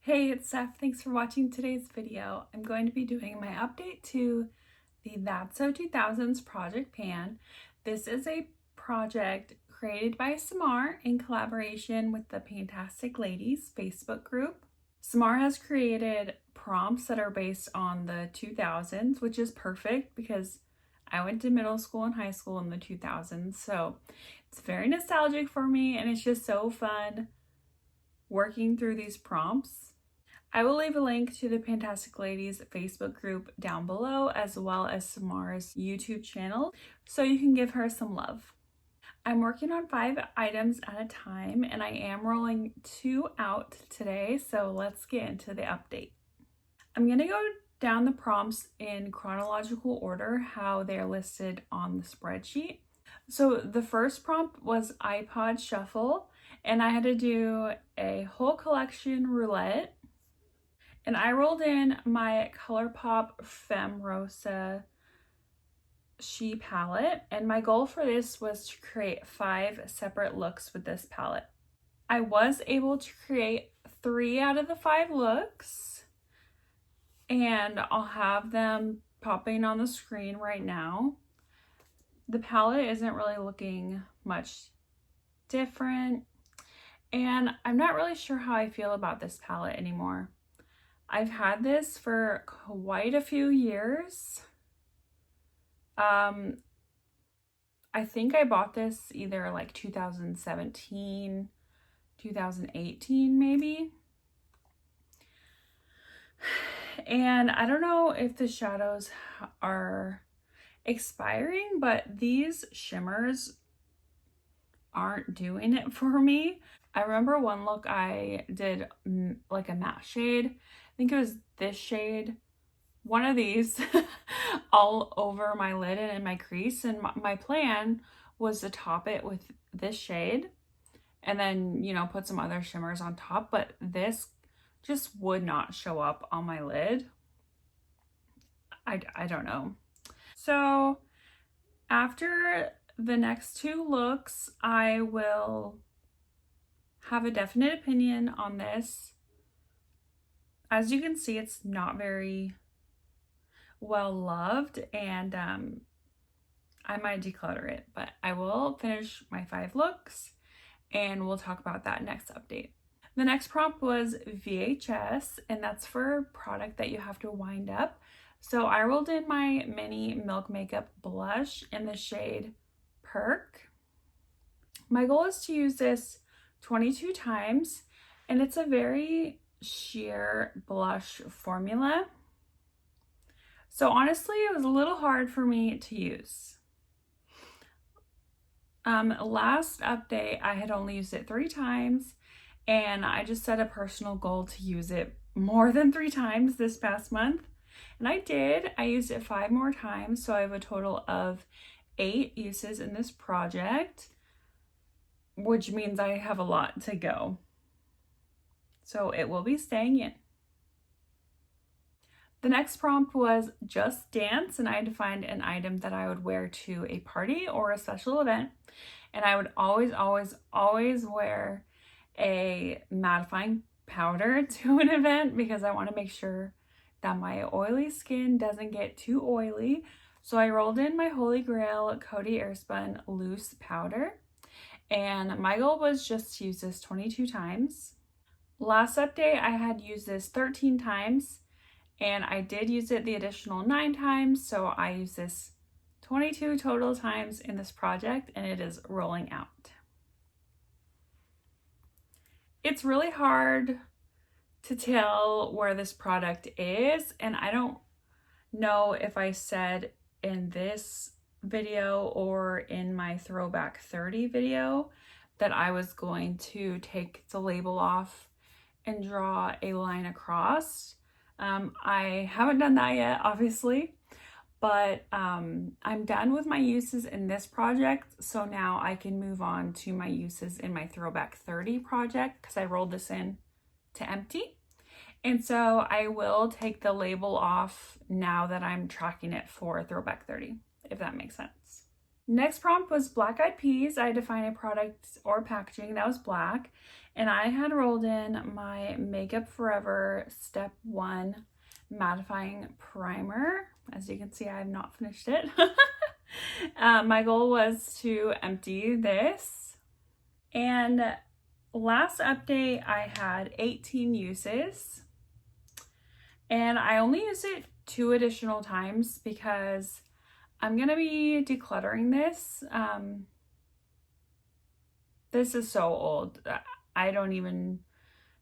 Hey, it's Steph. Thanks for watching today's video. I'm going to be doing my update to the That's So 2000s Project Pan. This is a project created by Samar in collaboration with the Fantastic Ladies Facebook group. Samar has created prompts that are based on the 2000s, which is perfect because I went to middle school and high school in the 2000s, so it's very nostalgic for me and it's just so fun working through these prompts. I will leave a link to the Fantastic Ladies Facebook group down below, as well as Samar's YouTube channel, so you can give her some love. I'm working on 5 items at a time, and I am rolling 2 out today, so let's get into the update. I'm going to go down the prompts in chronological order, how they're listed on the spreadsheet. So the first prompt was iPod Shuffle, and I had to do a whole collection roulette. And I rolled in my ColourPop Femme Rosa She palette, and my goal for this was to create 5 separate looks with this palette. I was able to create 3 out of the 5 looks, and I'll have them popping on the screen right now. The palette isn't really looking much different, and I'm not really sure how I feel about this palette anymore. I've had this for quite a few years. I think I bought this either like 2017, 2018 maybe. And I don't know if the shadows are expiring, but these shimmers aren't doing it for me. I remember one look I did like a matte shade. I think it was this shade, one of these, all over my lid and in my crease. And my plan was to top it with this shade and then, you know, put some other shimmers on top. But this just would not show up on my lid. I don't know. So after the next 2 looks, I will have a definite opinion on this. As you can see, it's not very well loved, and I might declutter it, but I will finish my 5 looks and we'll talk about that next update. The next prompt was VHS, and that's for a product that you have to wind up. So I rolled in my mini Milk Makeup blush in the shade Perk. My goal is to use this 22 times, and it's a very sheer blush formula. So honestly, it was a little hard for me to use. Last update, I had only used it 3 times, and I just set a personal goal to use it more than 3 times this past month. And I did. I used it 5 more times, so I have a total of 8 uses in this project, which means I have a lot to go. So it will be staying in. The next prompt was Just Dance, and I had to find an item that I would wear to a party or a special event. And I would always wear a mattifying powder to an event because I want to make sure that my oily skin doesn't get too oily. So I rolled in my Holy Grail Coty Airspun Loose Powder, and my goal was just to use this 22 times. Last update, I had used this 13 times, and I did use it the additional 9 times, so I used this 22 total times in this project, and it is rolling out. It's really hard to tell where this product is, and I don't know if I said in this video or in my Throwback 30 video that I was going to take the label off and draw a line across. I haven't done that yet, obviously, but I'm done with my uses in this project, so now I can move on to my uses in my Throwback 30 project because I rolled this in to empty. And so I will take the label off now that I'm tracking it for Throwback 30, if that makes sense. Next prompt was black eyed peas. I had to find a product or packaging that was black, and I had rolled in my Makeup Forever Step 1 mattifying primer. As you can see, I have not finished it. My goal was to empty this, and last update I had 18 uses, and I only used it 2 additional times because I'm gonna be decluttering this. This is so old. I don't even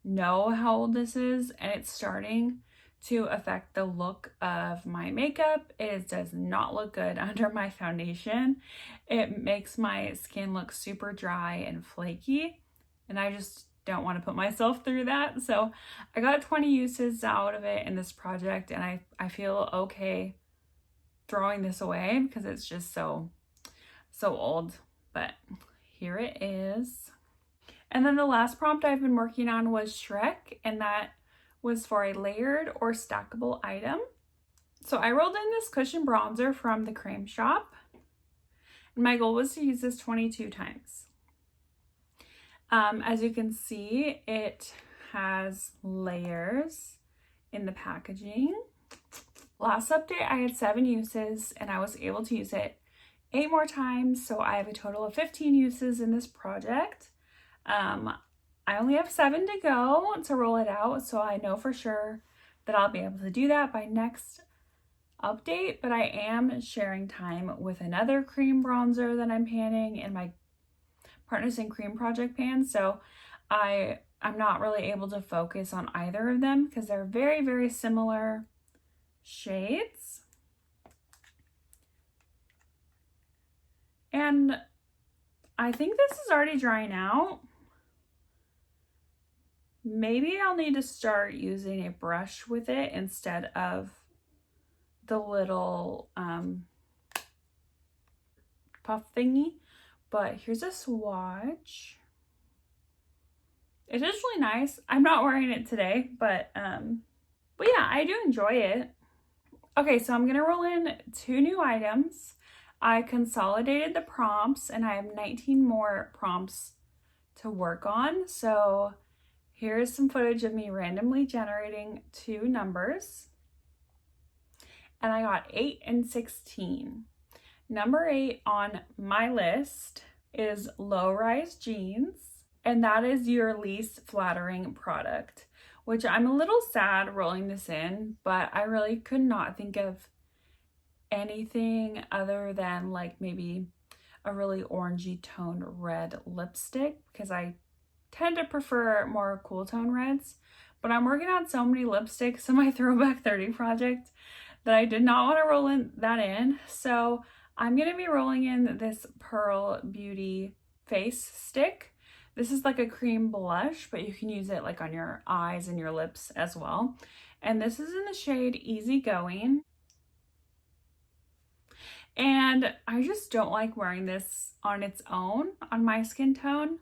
know how old this is, and it's starting to affect the look of my makeup. It does not look good under my foundation. It makes my skin look super dry and flaky, and I just don't want to put myself through that. So I got 20 uses out of it in this project, and I feel okay throwing this away because it's just so old, but here it is. And then the last prompt I've been working on was Shrek, and that was for a layered or stackable item. So I rolled in this cushion bronzer from the Cream Shop, and my goal was to use this 22 times. As you can see, it has layers in the packaging. Last update, I had 7 uses, and I was able to use it 8 more times, so I have a total of 15 uses in this project. I only have 7 to go to roll it out, so I know for sure that I'll be able to do that by next update, but I am sharing time with another cream bronzer that I'm panning in my Partners in Cream project pan, so I'm not really able to focus on either of them because they're very, very similar shades. And I think this is already drying out. Maybe I'll need to start using a brush with it instead of the little puff thingy. But here's a swatch. It is really nice. I'm not wearing it today, but yeah, I do enjoy it. Okay, so I'm gonna roll in 2 new items. I consolidated the prompts, and I have 19 more prompts to work on. So here's some footage of me randomly generating 2 numbers. And I got 8 and 16. Number 8 on my list is low-rise jeans, and that is your least flattering product, which I'm a little sad rolling this in, but I really could not think of anything other than like maybe a really orangey toned red lipstick because I tend to prefer more cool tone reds, but I'm working on so many lipsticks in my Throwback 30 project that I did not want to roll that in. So I'm going to be rolling in this Pearl Beauty face stick. This is like a cream blush, but you can use it like on your eyes and your lips as well. And this is in the shade Easy Going. And I just don't like wearing this on its own on my skin tone.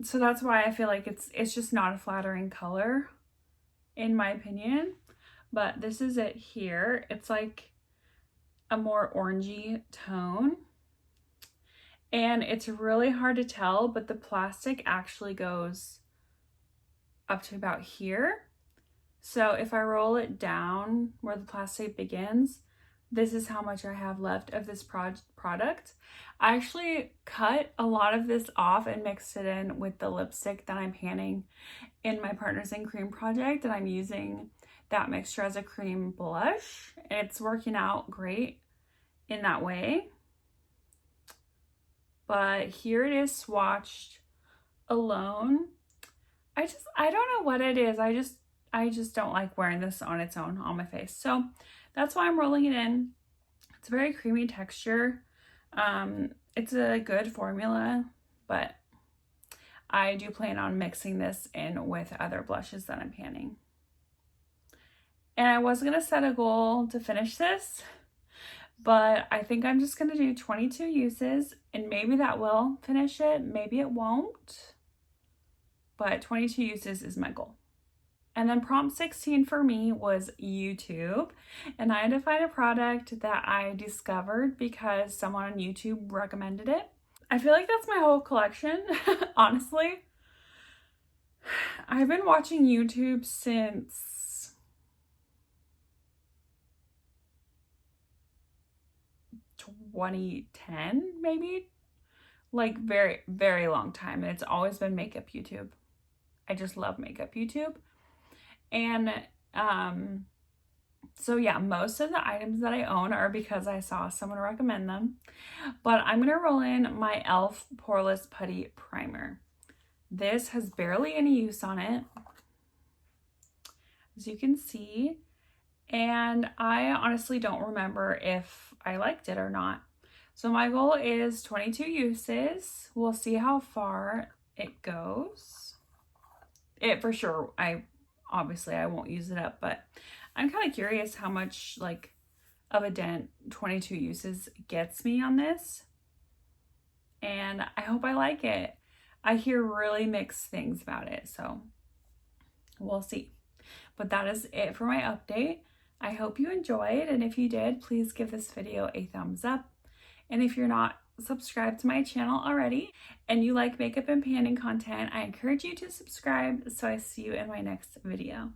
So that's why I feel like it's just not a flattering color in my opinion. But this is it here. It's like a more orangey tone. And it's really hard to tell, but the plastic actually goes up to about here. So if I roll it down where the plastic begins, this is how much I have left of this product. I actually cut a lot of this off and mixed it in with the lipstick that I'm panning in my Partners in Cream project, and I'm using that mixture as a cream blush. It's working out great in that way. But here it is swatched alone. I don't know what it is. I just don't like wearing this on its own on my face. So that's why I'm rolling it in. It's a very creamy texture. It's a good formula, but I do plan on mixing this in with other blushes that I'm panning. And I was gonna set a goal to finish this, but I think I'm just gonna do 22 uses, and maybe that will finish it, maybe it won't, but 22 uses is my goal. And then prompt 16 for me was YouTube. And I had to find a product that I discovered because someone on YouTube recommended it. I feel like that's my whole collection, honestly. I've been watching YouTube since (2010), maybe? Like very, very long time. And it's always been makeup YouTube. I just love makeup YouTube. And so yeah, most of the items that I own are because I saw someone recommend them. But I'm going to roll in my e.l.f. Poreless Putty Primer. This has barely any use on it, as you can see. And I honestly don't remember if I liked it or not. So my goal is 22 uses. We'll see how far it goes. It for sure, obviously I won't use it up, but I'm kind of curious how much like of a dent 22 uses gets me on this. And I hope I like it. I hear really mixed things about it, so we'll see. But that is it for my update. I hope you enjoyed, and if you did, please give this video a thumbs up. And if you're not subscribed to my channel already and you like makeup and panning content, I encourage you to subscribe so I see you in my next video.